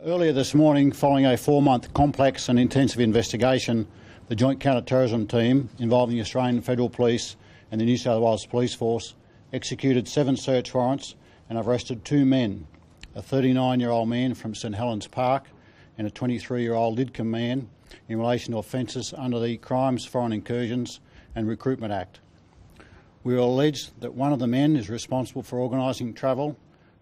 Earlier this morning, following a 4-month complex and intensive investigation, the Joint Counter-Terrorism Team, involving the Australian Federal Police and the New South Wales Police Force, executed 7 search warrants and arrested 2 men, a 39-year-old man from St Helens Park and a 23-year-old Lidcombe man, in relation to offences under the Crimes, Foreign Incursions and Recruitment Act. We are alleged that one of the men is responsible for organising travel,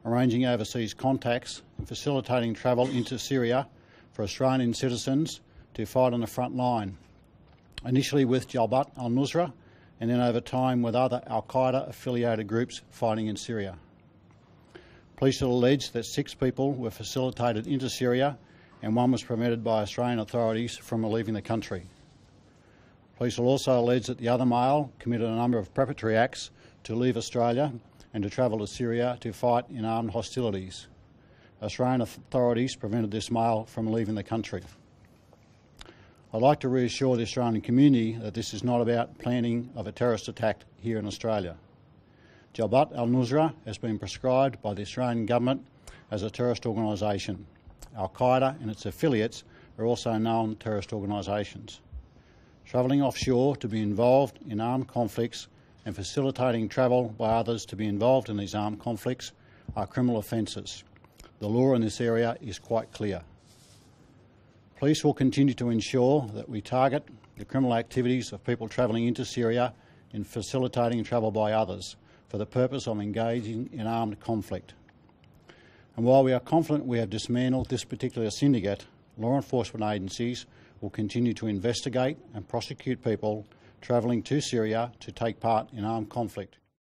arranging overseas contacts and facilitating travel into Syria for Australian citizens to fight on the front line, initially with Jabhat al-Nusra and then over time with other al-Qaeda affiliated groups fighting in Syria. Police have alleged that 6 people were facilitated into Syria and 1 was prevented by Australian authorities from leaving the country. Police will also allege that the other male committed a number of preparatory acts to leave Australia and to travel to Syria to fight in armed hostilities. Australian authorities prevented this male from leaving the country. I'd like to reassure the Australian community that this is not about planning of a terrorist attack here in Australia. Jabhat al-Nusra has been prescribed by the Australian government as a terrorist organisation. Al-Qaeda and its affiliates are also known terrorist organisations. Travelling offshore to be involved in armed conflicts and facilitating travel by others to be involved in these armed conflicts are criminal offences. The law in this area is quite clear. Police will continue to ensure that we target the criminal activities of people travelling into Syria in facilitating travel by others for the purpose of engaging in armed conflict. And while we are confident we have dismantled this particular syndicate, law enforcement agencies will continue to investigate and prosecute people travelling to Syria to take part in armed conflict.